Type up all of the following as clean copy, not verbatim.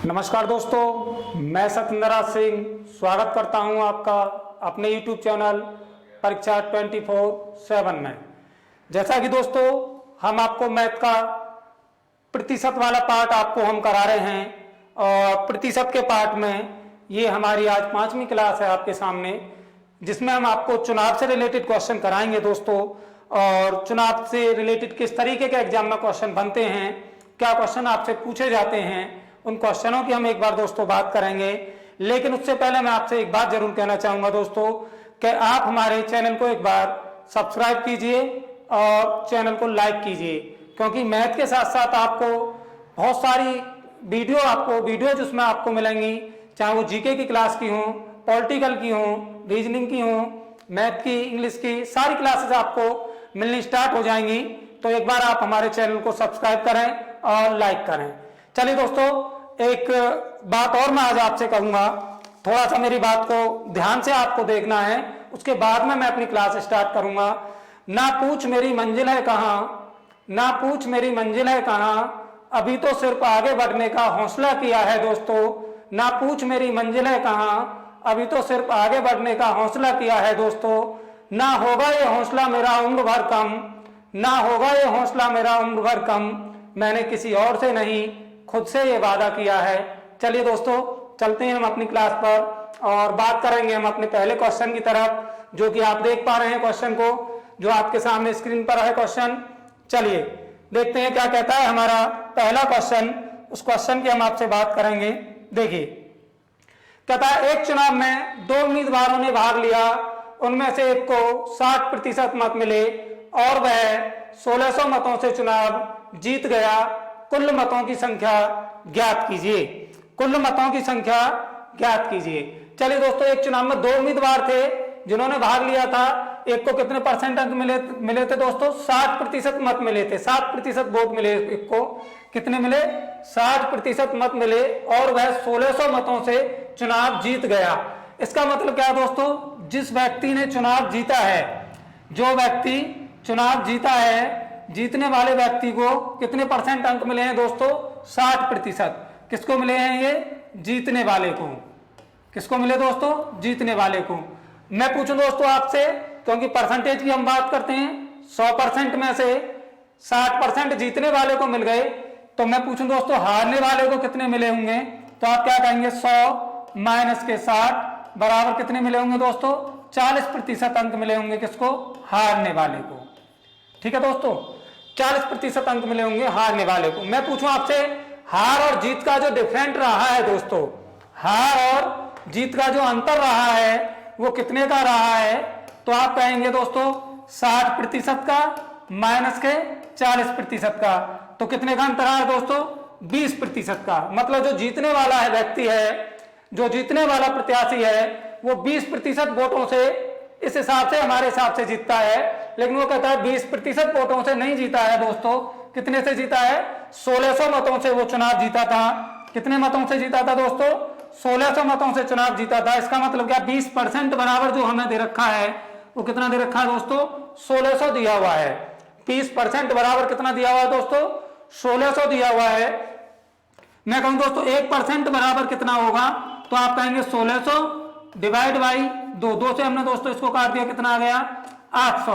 नमस्कार दोस्तों, मैं सत्येंद्रनाथ सिंह स्वागत करता हूं आपका अपने YouTube चैनल परीक्षा 24/7 में। जैसा कि दोस्तों हम आपको मैथ का प्रतिशत वाला पार्ट आपको हम करा रहे हैं और प्रतिशत के पार्ट में ये हमारी आज 5वीं क्लास है आपके सामने, जिसमें हम आपको चुनाव से रिलेटेड क्वेश्चन कराएंगे दोस्तों। और चुनाव से रिलेटेड किस तरीके के एग्जाम में क्वेश्चन बनते हैं, क्या क्वेश्चन आपसे पूछे जाते हैं, उन क्वेश्चनों की हम एक बार दोस्तों बात करेंगे। लेकिन उससे पहले मैं आपसे एक बात जरूर कहना चाहूंगा दोस्तों कि आप हमारे चैनल को एक बार सब्सक्राइब कीजिए और चैनल को लाइक कीजिए, क्योंकि मैथ के साथ साथ आपको बहुत सारी वीडियो जिसमें आपको मिलेंगी, चाहे वो जीके की क्लास की हो, पॉलिटिकल की हो, रीजनिंग की हो, मैथ की, इंग्लिश की, सारी क्लासेस आपको मिलनी स्टार्ट हो जाएंगी। तो एक बार आप हमारे चैनल को सब्सक्राइब करें और लाइक करें। चलिए दोस्तों, एक बात और मैं आज आपसे कहूंगा, थोड़ा सा मेरी बात को ध्यान से आपको देखना है, उसके बाद में मैं अपनी क्लास स्टार्ट करूंगा। ना पूछ मेरी मंजिल है कहाँ, ना पूछ मेरी मंजिल है कहाँ, अभी तो सिर्फ आगे बढ़ने का हौसला किया है दोस्तों। ना पूछ मेरी मंजिल है कहाँ, अभी तो सिर्फ आगे बढ़ने का हौसला किया है दोस्तों। ना होगा ये हौसला मेरा उम्र भर कम, ना होगा ये हौसला मेरा उम्र भर कम, मैंने किसी और से नहीं खुद से ये वादा किया है। चलिए दोस्तों, चलते हैं हम अपनी क्लास पर और बात करेंगे हम अपने पहले क्वेश्चन की तरफ, जो कि आप देख पा रहे हैं क्वेश्चन को, जो आपके सामने स्क्रीन पर है क्वेश्चन। चलिए देखते हैं क्या कहता है हमारा पहला क्वेश्चन। उस क्वेश्चन की हम आपसे बात करेंगे। देखिए, कहता है एक चुनाव में 2 उम्मीदवारों ने भाग लिया, उनमें से एक को 60% मत मिले और वह 1600 मतों से चुनाव जीत गया। कुल मतों की संख्या ज्ञात कीजिए। कुल मतों की संख्या ज्ञात कीजिए। चलिए दोस्तों, एक चुनाव में 2 उम्मीदवार थे जिन्होंने भाग लिया था। एक को कितने परसेंट अंक मिले थे दोस्तों? 60% मत मिले थे, 60% वोट मिले। एक को कितने मिले? 60% मत मिले और वह 1600 मतों से चुनाव जीत गया। इसका मतलब क्या है दोस्तों? जिस व्यक्ति ने चुनाव जीता है, जो व्यक्ति चुनाव जीता है, जीतने वाले व्यक्ति को कितने परसेंट अंक मिले हैं दोस्तों? 60%। किसको मिले हैं ये? जीतने वाले को। किसको मिले दोस्तों? जीतने वाले को। मैं पूछूं दोस्तों आपसे, क्योंकि परसेंटेज की हम बात करते हैं, 100% में से 60% जीतने वाले को मिल गए, तो मैं पूछूं दोस्तों हारने वाले को कितने मिले होंगे? तो आप क्या कहेंगे? 100 माइनस के 60 बराबर कितने मिले होंगे दोस्तों? 40% अंक मिले होंगे। किसको? हारने वाले को। ठीक है दोस्तों, 40% अंक मिले होंगे हारने वाले को। मैं पूछूं आपसे, हार और जीत का जो डिफरेंट रहा है दोस्तों, हार और जीत का जो अंतर रहा है वो कितने का रहा है? तो आप कहेंगे दोस्तों 60% का माइनस के 40% का। तो कितने का अंतर है दोस्तों? 20% का। मतलब जो जीतने वाला है व्यक्ति है, जो जीतने वाला प्रत्याशी है, वो 20% वोटों से, इस हिसाब से, हमारे हिसाब से जीतता है। लेकिन वो कहता है 20% वोटों से नहीं जीता है दोस्तों। कितने से जीता है? 1600 मतों से वो चुनाव जीता था। कितने मतों से जीता था दोस्तों? 1600 मतों से चुनाव जीता था। इसका मतलब क्या? 20% बराबर जो हमें दे रखा है वो कितना दे रखा है दोस्तों? 1600 दिया हुआ है। 20% बराबर कितना दिया हुआ है दोस्तों? 1600 दिया हुआ है। मैं कहूं दोस्तों 1% बराबर कितना होगा? तो आप कहेंगे 1600 डिवाइड बाई 2 से हमने दोस्तों इसको काट दिया, कितना आ गया? 800।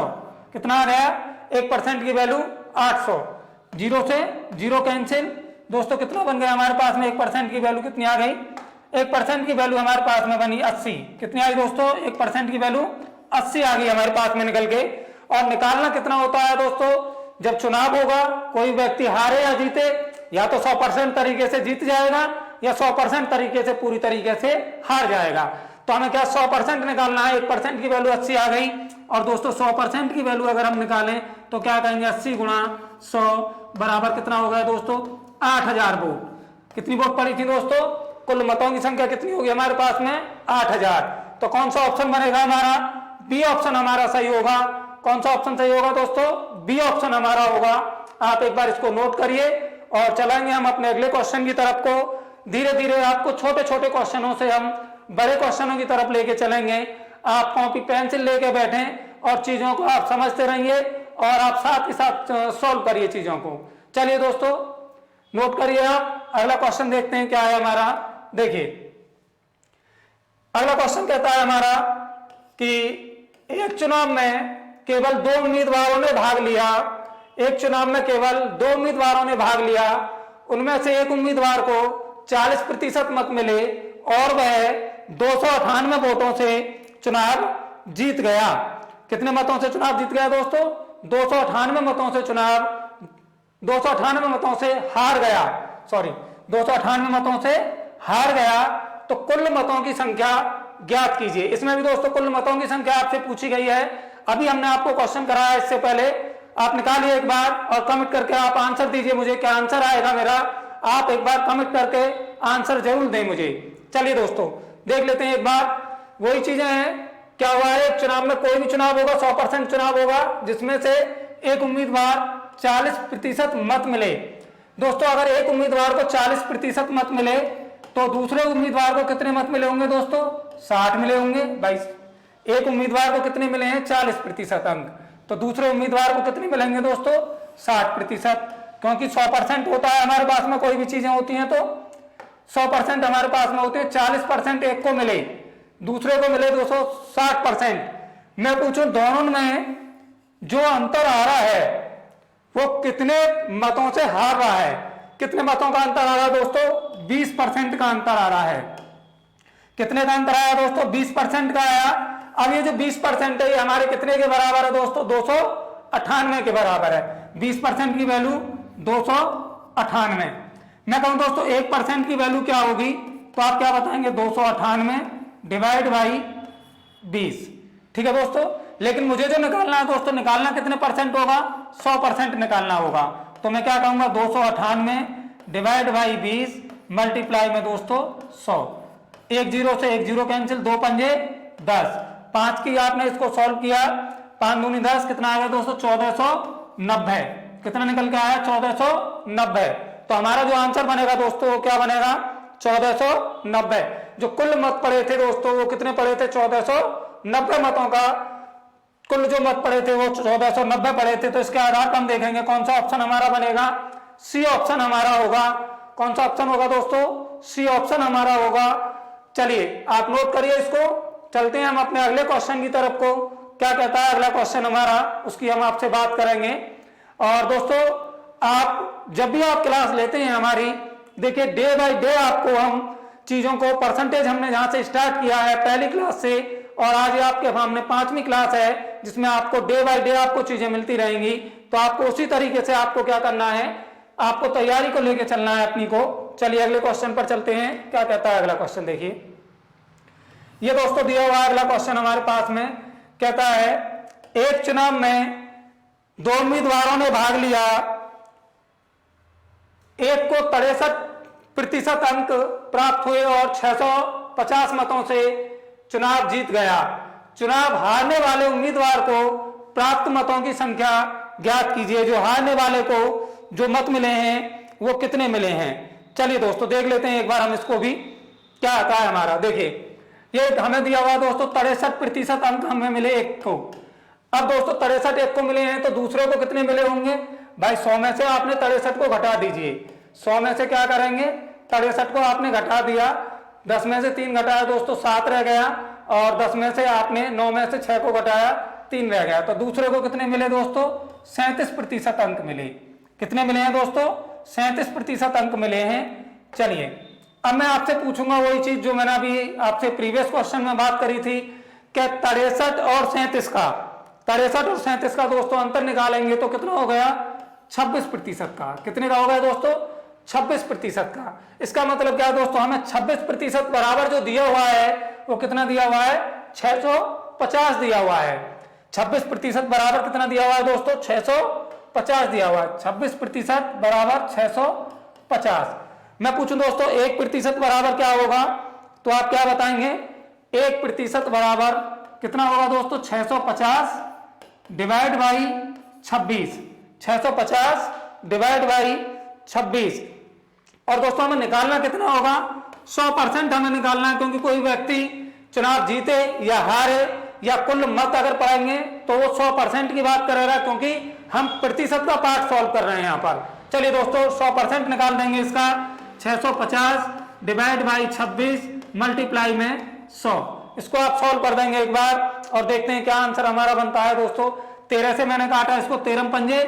कितना आ गया? 1% की वैल्यू 800। 0 से 0 कैंसिल दोस्तों, कितना बन गया हमारे पास में? 1% की वैल्यू कितनी आ गई? 1% की वैल्यू हमारे पास में बनी 80। कितनी आई दोस्तों? 1% की वैल्यू 80 आ गई हमारे पास में निकल के। और निकालना कितना होता है दोस्तों? जब चुनाव होगा, कोई व्यक्ति हारे या जीते, या तो 100% तरीके से जीत जाएगा या 100% तरीके से पूरी तरीके से हार जाएगा। तो हमें क्या 100% निकालना है? 1% की वैल्यू 80 आ गई। और दोस्तों 100% की वैल्यू अगर हम निकालें तो क्या कहेंगे? 80 गुणा 100 बराबर कितना हो गया दोस्तों? 8000 वोट। कितनी वोट पड़ी थी दोस्तों? कुल मतों की संख्या कितनी होगी हमारे पास में? 8000। तो कौन सा ऑप्शन बनेगा हमारा? बी ऑप्शन हमारा सही होगा। कौन सा ऑप्शन सही होगा दोस्तों? बी ऑप्शन हमारा होगा। आप एक बार इसको नोट करिए और चलेंगे हम अपने अगले क्वेश्चन की तरफ को। धीरे धीरे आपको छोटे छोटे क्वेश्चनों से हम बड़े क्वेश्चनों की तरफ लेके चलेंगे। आप कॉपी पेंसिल लेके बैठें और चीजों को आप समझते रहिए और आप साथ ही साथ सॉल्व करिए चीजों को। चलिए दोस्तों, नोट करिए आप। अगला क्वेश्चन देखते हैं क्या है हमारा। देखिए अगला क्वेश्चन कहता है हमारा कि एक चुनाव में केवल 2 उम्मीदवारों ने भाग लिया। एक चुनाव में केवल 2 उम्मीदवारों ने भाग लिया, उनमें से एक उम्मीदवार को 40% मत मिले और वह 298 वोटों से चुनाव जीत गया। कितने मतों से चुनाव जीत गया दोस्तों? 298 मतों से चुनाव, 298 मतों से हार गया, सॉरी 298 मतों से हार गया। तो कुल मतों की संख्या ज्ञात कीजिए। इसमें भी दोस्तों कुल मतों की संख्या आपसे पूछी गई है। अभी हमने आपको क्वेश्चन कराया, इससे पहले आप निकालिए एक बार और कमेंट करके आप आंसर दीजिए मुझे, क्या आंसर आएगा मेरा। आप एक बार कमेंट करके आंसर जरूर दें मुझे। चलिए दोस्तों देख लेते हैं एक बार। वही चीजें हैं, क्या हुआ है, एक चुनाव में कोई भी चुनाव होगा 100% चुनाव होगा, जिसमें से एक उम्मीदवार 40% मत मिले। दोस्तों अगर एक उम्मीदवार को 40% मत मिले तो दूसरे उम्मीदवार को कितने मत मिले होंगे दोस्तों? 60 मिले होंगे। भाई एक उम्मीदवार को कितने मिले हैं? 40% अंक। तो दूसरे उम्मीदवार को कितने मिलेंगे दोस्तों? 60%, क्योंकि 100% होता है हमारे पास में, कोई भी चीजें होती हैं तो 100% हमारे पास में होते हैं। 40% एक को मिले, दूसरे को मिले 260%। मैं पूछूं दोनों में जो अंतर आ रहा है वो कितने मतों से हार रहा है? कितने मतों का अंतर आ रहा है दोस्तों? 20% का अंतर आ रहा है। कितने का अंतर आया दोस्तों? 20% का आया। अब ये जो 20% है ये हमारे कितने के बराबर है दोस्तों? 298 के बराबर है। 20% की वैल्यू 298। मैं कहूं दोस्तों 1% की वैल्यू क्या होगी, तो आप क्या बताएंगे? 298 डिवाइड बाई 20। ठीक है दोस्तों, लेकिन मुझे जो निकालना है दोस्तों, निकालना कितने परसेंट होगा? 100% निकालना होगा। तो मैं क्या कहूंगा? 298 डिवाइड बाई 20 मल्टीप्लाई में दोस्तों 100। एक जीरो से एक जीरो कैंसिल, 2 पंजे 10, 5 की आपने इसको सॉल्व किया, 5 दूनी 10, कितना आ गया दोस्तों? 1490। कितना निकल के आया? 1490। तो हमारा जो आंसर बनेगा दोस्तों वो क्या बनेगा? 1490। जो कुल मत पड़े थे दोस्तों वो कितने पड़े थे? 1490 मतों का कुल जो मत पड़े थे वो 1490 पड़े थे। तो इसके आधार पर हम देखेंगे कौन सा ऑप्शन हमारा बनेगा। सी ऑप्शन हमारा होगा। कौन सा ऑप्शन होगा दोस्तों? सी ऑप्शन हमारा होगा। चलिए आप नोट करिए इसको। चलते हैं हम अपने अगले क्वेश्चन की तरफ को। क्या कहता है अगला क्वेश्चन हमारा, उसकी हम आपसे बात करेंगे। और दोस्तों आप जब भी आप क्लास लेते हैं हमारी, देखिए डे बाय डे आपको हम चीजों को परसेंटेज, हमने जहां से स्टार्ट किया है पहली क्लास से, और आज आपके हमने 5वीं क्लास है जिसमें आपको डे बाय डे आपको चीजें मिलती रहेंगी। तो आपको उसी तरीके से आपको क्या करना है, आपको तैयारी को लेकर चलना है अपनी को। चलिए अगले क्वेश्चन पर चलते हैं। क्या कहता है अगला क्वेश्चन, देखिए ये दोस्तों दिया हुआ अगला क्वेश्चन हमारे पास में। कहता है एक चुनाव में 2 उम्मीदवारों ने भाग लिया, एक को 63% अंक प्राप्त हुए और 650 मतों से चुनाव जीत गया। चुनाव हारने वाले उम्मीदवार को प्राप्त मतों की संख्या ज्ञात कीजिए। जो हारने वाले को जो मत मिले हैं वो कितने मिले हैं। चलिए दोस्तों देख लेते हैं एक बार हम इसको भी, क्या आता है हमारा। देखिए ये हमें दिया हुआ दोस्तों 63% अंक हमें मिले एक को। अब दोस्तों 63 एक को मिले हैं तो दूसरे को कितने मिले होंगे? भाई 100 में से आपने 63 को घटा दीजिए। 100 में से क्या करेंगे? 63 को आपने घटा दिया, 10 में से 3 घटाया दोस्तों 7 रह गया, और 10 में से आपने 9 में से 6 को घटाया 3 रह गया। तो दूसरे को कितने मिले दोस्तों? 37% अंक मिले। कितने मिले हैं दोस्तों? 37% अंक मिले हैं। चलिए अब मैं आपसे पूछूंगा वही चीज जो मैंने अभी आपसे प्रीवियस क्वेश्चन में बात करी थी, क्या 63 और 37 का, 63 और 37 का दोस्तों अंतर निकालेंगे तो कितना हो गया? 26% का। कितने का हो गया दोस्तों? 26% का। इसका मतलब क्या है दोस्तों? हमें 26% बराबर जो दिया हुआ है वो कितना दिया हुआ है? 650 दिया हुआ है। 26% बराबर कितना दिया हुआ है दोस्तों? 650 दिया हुआ है। 26% बराबर 650। मैं पूछूं दोस्तों 1% बराबर क्या होगा, तो आप क्या बताएंगे? 1% बराबर कितना होगा दोस्तों? 650 डिवाइड बाई 26। 650 divide by 26। और दोस्तों हमें निकालना कितना होगा? 100% हमें निकालना है, क्योंकि कोई व्यक्ति चुनाव जीते या हारे या कुल मत अगर पाएंगे तो वो 100% की बात करेगा, क्योंकि हम प्रतिशत का पार्ट सॉल्व कर रहे हैं यहाँ पर। चलिए दोस्तों 100% निकाल देंगे इसका। 650 डिवाइड बाई 26 मल्टीप्लाई में 100। इसको आप सॉल्व कर देंगे एक बार और देखते हैं क्या आंसर हमारा बनता है दोस्तों। 13 से मैंने काटा इसको, 13 पंजे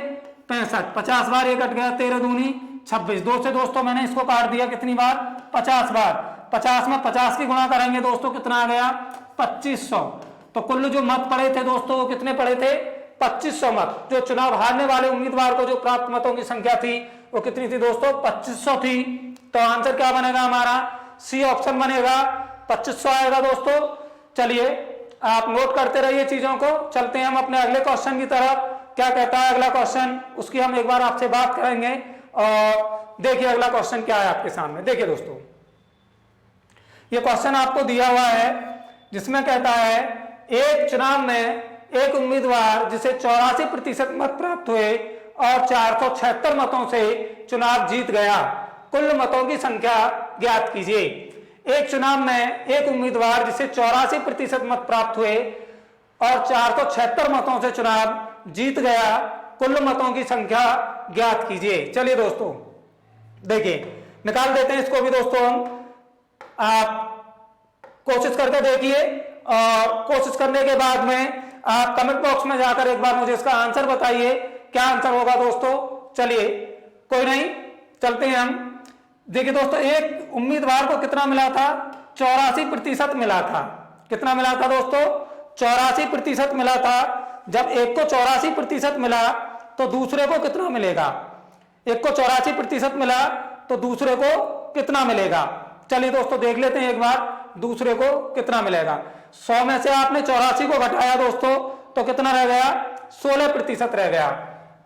65, 50 बार ये कट गया, 13 दूनी 26। 2 से दोस्तों मैंने इसको काट दिया कितनी बार, 50 बार। 50 में 50 की गुणा करेंगे दोस्तों, कितना आ गया 2500। तो कुल जो मत पड़े थे दोस्तों वो कितने पड़े थे, 2500 मत। जो चुनाव हारने वाले उम्मीदवार को जो प्राप्त मतों की संख्या थी वो कितनी थी दोस्तों, 2500 थी। तो आंसर क्या बनेगा हमारा, सी ऑप्शन बनेगा, 2500 आएगा दोस्तों। चलिए आप नोट करते रहिए चीजों को। चलते हैं हम अपने अगले क्वेश्चन की तरफ। क्या कहता है अगला क्वेश्चन, उसकी हम एक बार आपसे बात करेंगे। और देखिए अगला क्वेश्चन क्या है आपके सामने। देखिए दोस्तों ये क्वेश्चन आपको दिया हुआ है जिसमें कहता है एक चुनाव में एक उम्मीदवार जिसे 84% मत प्राप्त हुए और 476 मतों से चुनाव जीत गया, कुल मतों की संख्या ज्ञात कीजिए। एक चुनाव में एक उम्मीदवार जिसे 84% मत प्राप्त हुए और 476 मतों से चुनाव जीत गया, कुल मतों की संख्या ज्ञात कीजिए। चलिए दोस्तों देखिए निकाल देते हैं इसको भी दोस्तों हम। आप कोशिश करके देखिए और कोशिश करने के बाद में आप कमेंट बॉक्स में जाकर एक बार मुझे इसका आंसर बताइए क्या आंसर होगा दोस्तों। चलिए कोई नहीं, चलते हैं हम। देखिए दोस्तों एक उम्मीदवार को कितना मिला था, 84% मिला था। कितना मिला था दोस्तों, 84% मिला था। जब एक को 84% मिला तो दूसरे को कितना मिलेगा, एक को 84% मिला तो दूसरे को कितना मिलेगा। चलिए दोस्तों देख लेते हैं एक बार दूसरे को कितना मिलेगा। 100 में से आपने 84 को घटाया दोस्तों तो कितना रह गया, 16% रह गया।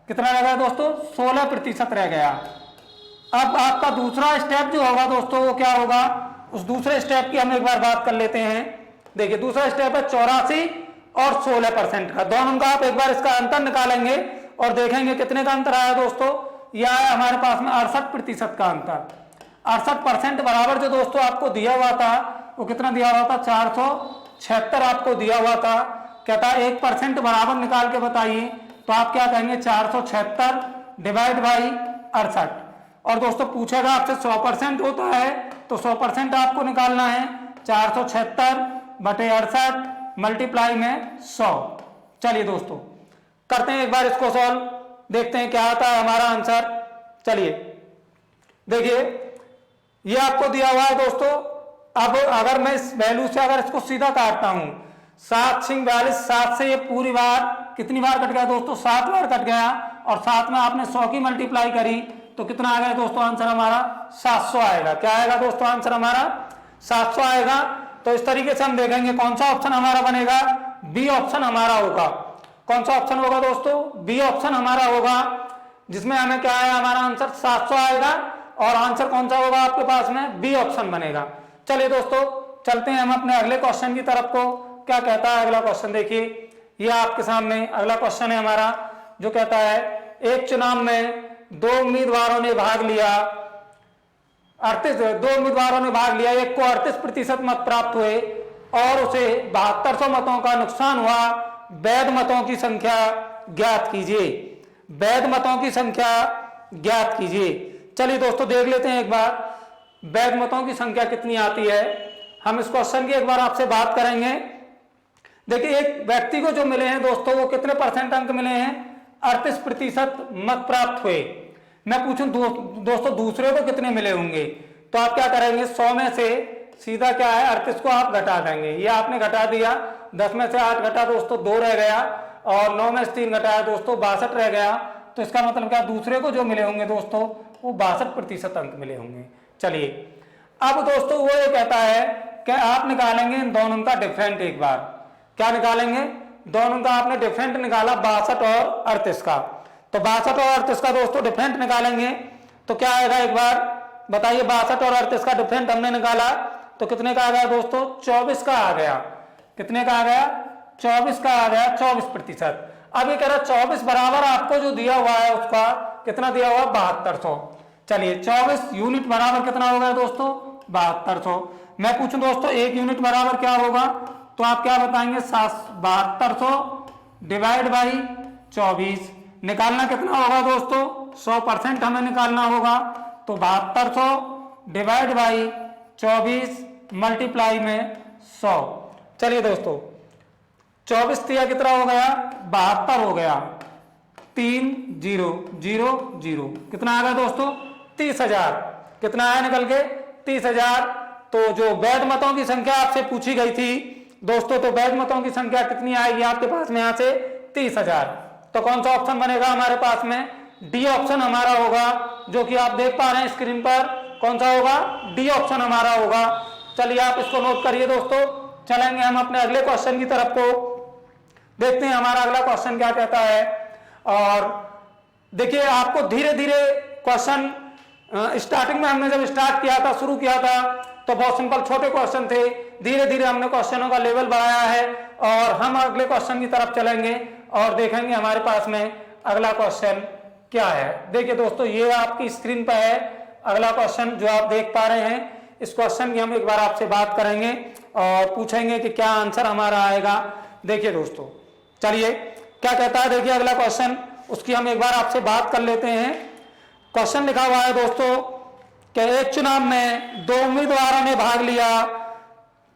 कितना रह गया दोस्तों, 16% रह गया। अब आपका दूसरा स्टेप जो होगा दोस्तों वो क्या होगा, उस दूसरे स्टेप की हम एक बार बात कर लेते हैं। देखिए दूसरा स्टेप है 84 और 16% का। दोनों का आप एक बार इसका अंतर निकालेंगे और देखेंगे कितने का अंतर आया दोस्तों। यह आया हमारे पास में 68% का अंतर। 68% बराबर जो दोस्तों आपको दिया हुआ था वो कितना दिया हुआ था, 476 आपको दिया हुआ था। कहता है 1% बराबर निकाल के बताइए, तो आप क्या कहेंगे 476 डिवाइड बाई 68। और दोस्तों पूछेगा आपसे 100% होता है तो 100% आपको निकालना है, 476 बटे 68 मल्टीप्लाई में 100। चलिए दोस्तों करते हैं एक बार इसको सॉल्व, देखते हैं क्या आता है हमारा आंसर। चलिए देखिए ये आपको दिया हुआ है दोस्तों। अब अगर मैं इस वैल्यू से अगर इसको सीधा काटता हूं, 7 6 42, 7 से ये पूरी बार कितनी बार कट गया दोस्तों, 7 बार कट गया। और 7 में आपने 100 की मल्टीप्लाई करी तो कितना आ गया दोस्तों आंसर हमारा, 700 आएगा। क्या आएगा दोस्तों आंसर हमारा, 700 आएगा। तो इस तरीके से हम देखेंगे कौन सा ऑप्शन हमारा बनेगा, बी ऑप्शन हमारा होगा। कौन सा ऑप्शन होगा दोस्तों, बी ऑप्शन हमारा होगा, जिसमें हमें क्या है हमारा आंसर 700 आएगा। और आंसर कौन सा होगा आपके पास में, बी ऑप्शन बनेगा। चलिए दोस्तों चलते हैं हम अपने अगले क्वेश्चन की तरफ को। क्या कहता है अगला क्वेश्चन, देखिए ये आपके सामने अगला क्वेश्चन है हमारा, जो कहता है एक चुनाव में दो उम्मीदवारों ने भाग लिया, 2 उम्मीदवारों ने भाग लिया, एक को 38% मत प्राप्त हुए और उसे 7200 मतों का नुकसान हुआ। वैध मतों की संख्या ज्ञात कीजिए, वैध मतों की संख्या ज्ञात कीजिए। चलिए दोस्तों देख लेते हैं एक बार वैध मतों की संख्या कितनी आती है। हम इस क्वेश्चन की एक बार आपसे बात करेंगे। देखिए एक व्यक्ति को जो मिले हैं दोस्तों वो कितने % अंक मिले हैं, 38% मत प्राप्त हुए। मैं पूछूं दोस्तों दूसरे को कितने मिले होंगे, तो आप क्या करेंगे, 100 में से सीधा क्या है 38 को आप घटा देंगे। ये आपने घटा दिया, 10 में से 8 घटा दोस्तों 2 रह गया और 9 में से 3 घटाया दोस्तों 62 रह गया। तो इसका मतलब क्या, दूसरे को जो मिले होंगे दोस्तों वो 62% अंक मिले होंगे। चलिए अब दोस्तों वो ये कहता है कि आप निकालेंगे इन दोनों का डिफरेंट। एक बार क्या निकालेंगे, दोनों का आपने डिफरेंट निकाला 62 और 38 का। तो 62 और 38 का दोस्तों डिफरेंट निकालेंगे तो क्या आएगा एक बार बताइए। 62 और 38 का डिफरेंट हमने निकाला तो कितने का आ गया दोस्तों, 24 का आ गया। कितने का आ गया, 24 का आ गया, 24%। अब ये कह रहा 24 बराबर आपको जो दिया हुआ है उसका कितना दिया हुआ, 7200। चलिए 24 यूनिट बराबर कितना होगा दोस्तों, 7200। मैं पूछूं दोस्तों 1 यूनिट बराबर क्या होगा, तो आप क्या बताएंगे, 7200 डिवाइड बाई 24। निकालना कितना होगा दोस्तों, 100% हमें निकालना होगा, तो 7200 डिवाइड बाई 24 मल्टीप्लाई में 100। चलिए दोस्तों, 24 तिया कितना हो गया, 72 हो गया, 3000 कितना आ गया दोस्तों, 30,000। कितना आया निकल के, 30,000। तो जो वैध मतों की संख्या आपसे पूछी गई थी दोस्तों, तो वैध मतों की संख्या कितनी आएगी आपके पास में, यहां से 30,000। तो कौन सा ऑप्शन बनेगा हमारे पास में, डी ऑप्शन हमारा होगा, जो कि आप देख पा रहे हैं स्क्रीन पर। कौन सा होगा, डी ऑप्शन हमारा होगा। चलिए आप इसको नोट करिए दोस्तों। चलेंगे हम अपने अगले क्वेश्चन की तरफ को, देखते हैं हमारा अगला क्वेश्चन क्या कहता है। और देखिए, आपको धीरे धीरे क्वेश्चन, स्टार्टिंग में हमने जब स्टार्ट किया था, शुरू किया था, तो बहुत सिंपल छोटे क्वेश्चन थे। धीरे धीरे हमने क्वेश्चनों का लेवल बढ़ाया है और हम अगले क्वेश्चन की तरफ चलेंगे और देखेंगे हमारे पास में अगला क्वेश्चन क्या है। देखिए दोस्तों, ये आपकी स्क्रीन पर है अगला क्वेश्चन जो आप देख पा रहे हैं। इस क्वेश्चन की हम एक बार आपसे बात करेंगे और पूछेंगे कि क्या आंसर हमारा आएगा। देखिए दोस्तों, चलिए क्या कहता है, देखिए अगला क्वेश्चन, उसकी हम एक बार आपसे बात कर लेते हैं। क्वेश्चन लिखा हुआ है दोस्तों कि एक चुनाव में 2 उम्मीदवारों ने भाग लिया,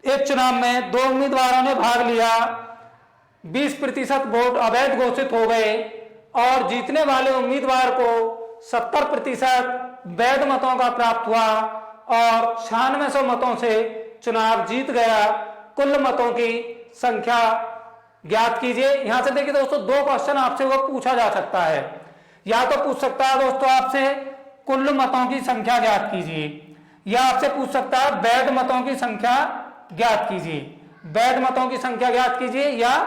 एक चुनाव में 2 उम्मीदवारों ने भाग लिया, 20% वोट अवैध घोषित हो गए और जीतने वाले उम्मीदवार को 70% वैध मतों का प्राप्त हुआ और 9600 मतों से चुनाव जीत गया। कुल मतों की संख्या ज्ञात कीजिए। यहां से देखिए दोस्तों, 2 क्वेश्चन आपसे वो पूछा जा सकता है। या तो पूछ सकता है दोस्तों आपसे कुल मतों की संख्या ज्ञात कीजिए, या आपसे पूछ सकता है वैध मतों की संख्या ज्ञात कीजिए। वैध मतों की संख्या ज्ञात कीजिए या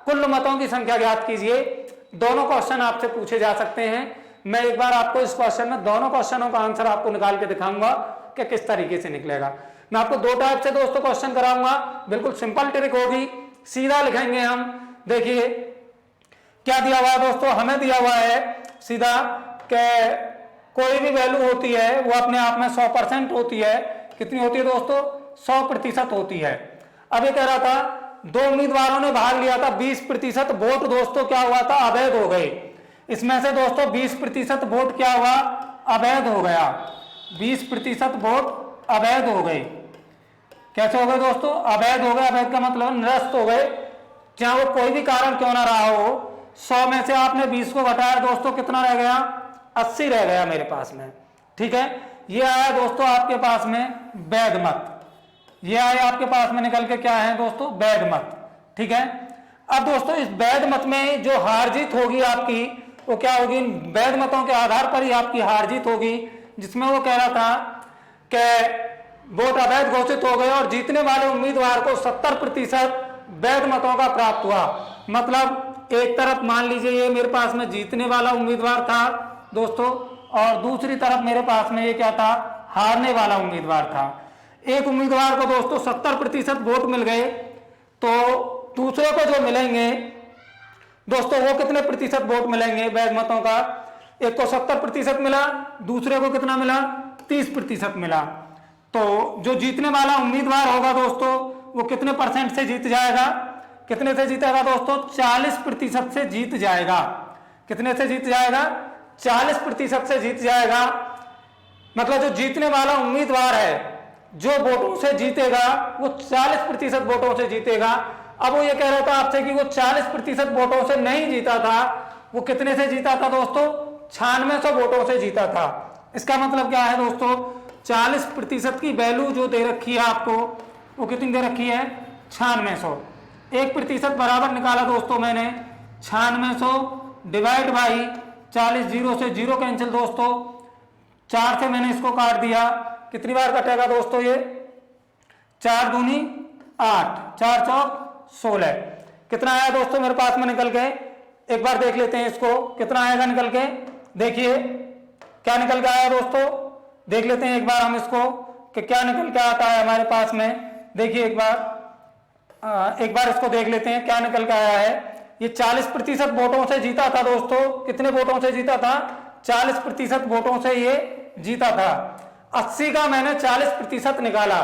कुल मतों की संख्या ज्ञात कीजिए। दोनों क्वेश्चन आपसे पूछे जा सकते हैं। मैं एक बार आपको इस क्वेश्चन में दोनों क्वेश्चनों का आंसर आपको निकाल के दिखाऊंगा कि किस तरीके से निकलेगा। मैं आपको 2 टाइप से दोस्तों क्वेश्चन कराऊंगा। बिल्कुल सिंपल ट्रिक होगी, सीधा लिखेंगे हम। देखिए क्या दिया हुआ है दोस्तों, हमें दिया हुआ है सीधा कि कोई भी वैल्यू होती है वो अपने आप में 100% होती है। कितनी होती है दोस्तों, 100% होती है। अब ये कह रहा था 2 उम्मीदवारों ने भाग लिया था, 20% वोट दोस्तों क्या हुआ था, अवैध हो गए। इसमें से दोस्तों 20% वोट क्या हुआ, अवैध हो गया। 20% वोट अवैध हो गए। कैसे हो गए दोस्तों, अवैध हो गए। अवैध का मतलब निरस्त हो गए, चाहे वो कोई भी कारण क्यों ना रहा हो। 100 में से आपने 20 को घटाया दोस्तों, कितना रह गया, 80 रह गया मेरे पास में। ठीक है, ये आया दोस्तों आपके पास में वैध मत। ये आया आपके पास में निकल के क्या है दोस्तों, वैध मत। ठीक है, अब दोस्तों इस वैध मत में जो हार जीत होगी आपकी, वो क्या होगी, वैध मतों के आधार पर ही आपकी हार जीत होगी। जिसमें वो कह रहा था कि वोट अवैध घोषित हो गए और जीतने वाले उम्मीदवार को 70% वैध मतों का प्राप्त हुआ। मतलब एक तरफ मान लीजिए ये मेरे पास में जीतने वाला उम्मीदवार था दोस्तों, और दूसरी तरफ मेरे पास में ये क्या था, हारने वाला उम्मीदवार था। एक उम्मीदवार को दोस्तों 70% वोट मिल गए, तो दूसरे को जो मिलेंगे दोस्तों वो कितने प्रतिशत वोट मिलेंगे वैध मतों का। एक को 70% मिला, दूसरे को कितना मिला, 30% मिला। तो जो जीतने वाला उम्मीदवार होगा दोस्तों वो कितने % से जीत जाएगा, कितने से जीतेगा दोस्तों, 40% से जीत जाएगा। कितने से जीत जाएगा, 40% से जीत जाएगा। मतलब जो जीतने वाला उम्मीदवार है जो वोटों से जीतेगा वो 40% वोटों से जीतेगा। अब वो ये कह रहा था आपसे कि वो 40% वोटों से नहीं जीता था, वो कितने से जीता था दोस्तों, 9600 वोटों से जीता था। इसका मतलब क्या है दोस्तों, 40% की वैल्यू जो दे रखी है आपको वो कितनी दे रखी है, 9600। 1% बराबर निकाला दोस्तों मैंने, 9600 डिवाइड बाई 40, 0 से 0 कैंसिल दोस्तों, 4 से मैंने इसको काट दिया। कितनी बार कटेगा दोस्तों ये, 4 दूनी 8, 4 चौक 16। कितना आया दोस्तों मेरे पास में निकल के, एक बार देख लेते हैं इसको कितना आएगा निकल के। देखिए क्या निकल के आया दोस्तों, देख लेते हैं एक बार हम इसको कि क्या निकल के आता है हमारे पास में। देखिए एक बार इसको देख लेते हैं क्या निकल के आया है। ये 40% वोटों से जीता था दोस्तों, कितने वोटों से जीता था, 40% वोटों से ये जीता था। 80 का मैंने 40% निकाला,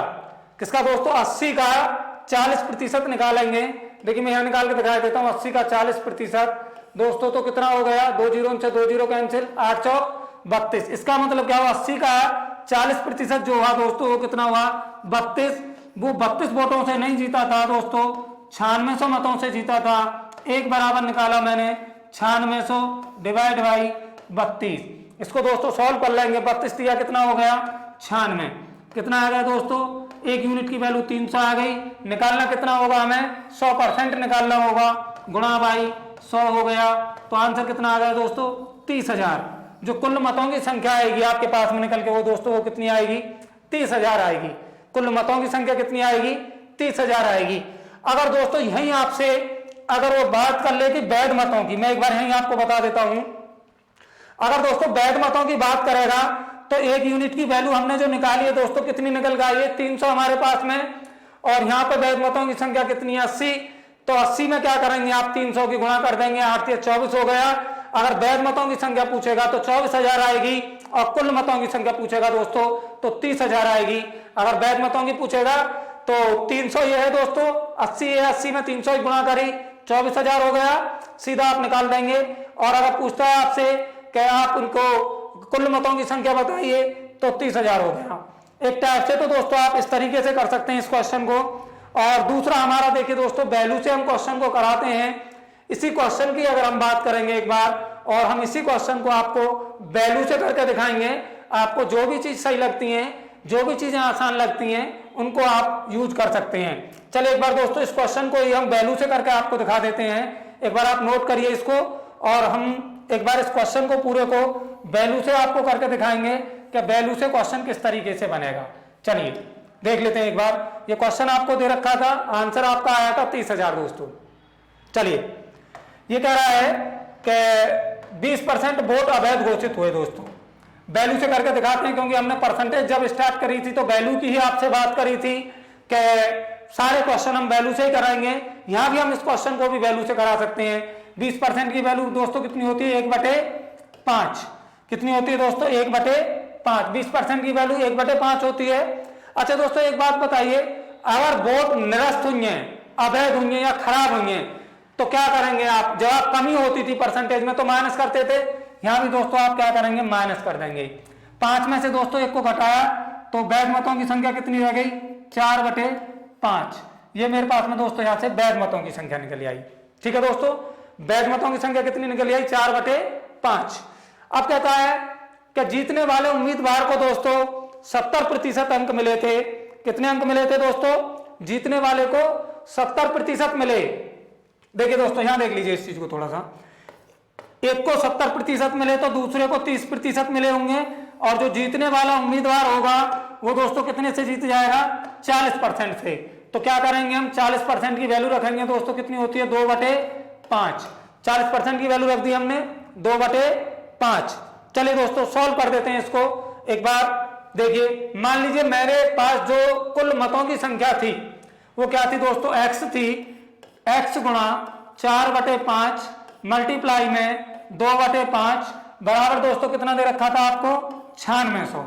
किसका दोस्तों, 80 का 40% निकालेंगे। देखिए मैं यहां निकाल के दिखा देता हूं, 80 का 40% दोस्तों तो कितना हो गया, 2 0 से 2 0 कैंसिल, 8 चौक 32। इसका मतलब क्या हुआ, 80 का 40% जो हुआ दोस्तों वो कितना हुआ, 32। वो 32 वोटों से नहीं जीता था दोस्तों, 9600 मतों से जीता था। एक बराबर निकाला मैंने, 9600 डिवाइड बाई 32। इसको दोस्तों सॉल्व कर लेंगे। 32 दिया कितना हो गया, 96। कितना आ गया दोस्तों, एक यूनिट की वैल्यू 300 आ गई। निकालना कितना होगा, हमें 100% निकालना होगा, गुणा बाई 100 हो गया। तो आंसर कितना आ गया दोस्तों, 30,000। जो कुल मतों की संख्या आएगी आपके पास में निकल के वो दोस्तों वो कितनी आएगी, 30,000 आएगी। कुल मतों की संख्या कितनी आएगी, 30,000 आएगी। अगर दोस्तों यही आपसे अगर वो बात कर ले कि वैध मतों की, मैं एक बार यही आपको बता देता हूं, अगर दोस्तों वैध मतों की बात करेगा तो एक यूनिट की वैल्यू हमने जो निकाली है दोस्तों कितनी निकल गई है, 300 हमारे पास में। और यहाँ पे वैध मतों की संख्या कितनी है, 80। तो 80 में क्या करेंगे आप, 300 की गुणा कर देंगे, 8 या 24 हो गया। अगर वैध मतों की संख्या पूछेगा तो 24,000 आएगी, और कुल मतों की संख्या पूछेगा दोस्तों तो 30,000 आएगी। अगर वैध मतों की पूछेगा तो 300 ये है दोस्तों, 80 है, 80 में 300 गुणा करी, 24,000 हो गया, सीधा आप निकाल देंगे। और अगर पूछता है आपसे कि आप उनको कुल मतों की संख्या बताइए तो 30,000 हो गया। एक टाइप से तो दोस्तों आप इस तरीके से कर सकते हैं इस क्वेश्चन को। और दूसरा हमारा देखिए दोस्तों, वैल्यू से हम क्वेश्चन को कराते हैं। इसी क्वेश्चन की अगर हम बात करेंगे एक बार, और हम इसी क्वेश्चन को आपको वैल्यू से करके दिखाएंगे। आपको जो भी चीज सही लगती है, जो भी चीजें आसान लगती हैं, उनको आप यूज कर सकते हैं। चलिए एक बार दोस्तों इस क्वेश्चन को हम वैल्यू से करके आपको दिखा देते हैं। एक बार आप नोट करिए इसको, और हम एक बार इस क्वेश्चन को पूरे को वैल्यू से आपको करके दिखाएंगे कि वैल्यू से क्वेश्चन किस तरीके से बनेगा। चलिए देख लेते हैं एक बार। ये क्वेश्चन आपको दे रखा था, आंसर आपका आया था 30,000 दोस्तों। चलिए ये कह रहा है कि 20% वोट अवैध घोषित हुए दोस्तों। वैल्यू से करके दिखाते हैं, क्योंकि हमने परसेंटेज जब स्टार्ट करी थी तो वैल्यू की ही आपसे बात करी थी कि सारे क्वेश्चन हम वैल्यू से ही कराएंगे। यहां भी हम इस क्वेश्चन को भी वैल्यू से करा सकते हैं। 20% की वैल्यू दोस्तों कितनी होती है, 1/5। कितनी होती है दोस्तों, 1/5। 20% की वैल्यू 1/5 होती है। अच्छा दोस्तों एक बात बताइए, अगर वोट निरस्त हुई है, अवैध हुई है या खराब हुई है तो क्या करेंगे आप, जब कमी होती थी परसेंटेज में तो माइनस करते थे। यहां भी दोस्तों आप क्या करेंगे, माइनस कर देंगे। 5 में से दोस्तों 1 को घटाया तो वैध मतों की संख्या कितनी रह गई, 4/5। ये मेरे पास में दोस्तों यहां से वैध मतों की संख्या निकल आई। ठीक है दोस्तों, वैध मतों की संख्या कितनी निकल आई, 4/5। अब कहता है कि जीतने वाले उम्मीदवार को दोस्तों 70% अंक मिले थे। कितने अंक मिले थे दोस्तों, जीतने वाले को 70% मिले। देखिए दोस्तों यहां देख लीजिए इस चीज को थोड़ा सा, एक को 70% मिले तो दूसरे को 30% मिले होंगे, और जो जीतने वाला उम्मीदवार होगा वो दोस्तों कितने से जीत जाएगा, 40% से। तो क्या करेंगे हम, 40% की वैल्यू रखेंगे दोस्तों, कितनी होती है, 2/5। 40% की वैल्यू रख दी हमने, 2/5। चलिए दोस्तों सॉल्व कर देते हैं इसको एक बार। देखिए मान लीजिए मेरे पास जो कुल मतों की संख्या थी वो क्या थी दोस्तों, x थी। x गुणा 4/5 मल्टीप्लाई में 2/5 बराबर दोस्तों कितना दे रखा था आपको, 9600।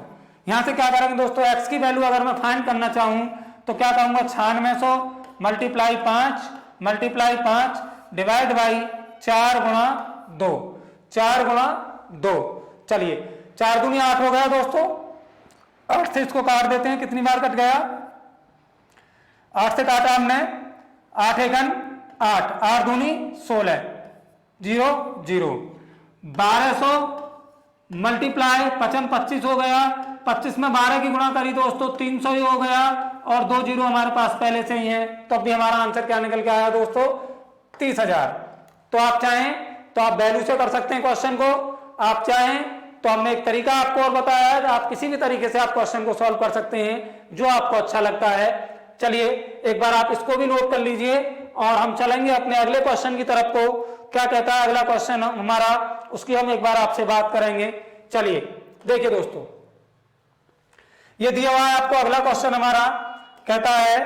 यहां से क्या करेंगे दोस्तों, x की वैल्यू अगर मैं फाइंड करना चाहूं तो क्या कहूंगा, 9600 मल्टीप्लाई 5 डिवाइड बाई 4/2। 4/2। चलिए 4 दूनी 8 हो गया दोस्तों। 8 से इसको काट देते हैं, कितनी बार कट गया, 8 से काटा हमने, 8 एकन 8, 8 दूनी 16, 0 0। 1200 मल्टीप्लाई 55 25 हो गया, 25 में 12 की गुणा करी दोस्तों 300 ही हो गया, और 2 जीरो हमारे पास पहले से ही है। तो अभी हमारा आंसर क्या निकल के आया दोस्तों, 30,000। तो आप चाहें तो आप वैल्यू से कर सकते हैं क्वेश्चन को, आप चाहें तो हमने एक तरीका आपको और बताया है, आप किसी भी तरीके से आप क्वेश्चन को सॉल्व कर सकते हैं जो आपको अच्छा लगता है। चलिए एक बार आप इसको भी नोट कर लीजिए, और हम चलेंगे अपने अगले क्वेश्चन की तरफ को। क्या कहता है अगला क्वेश्चन हमारा, उसकी हम एक बार आपसे बात करेंगे। चलिए देखिए दोस्तों, ये दिया हुआ है आपको अगला क्वेश्चन हमारा, कहता है,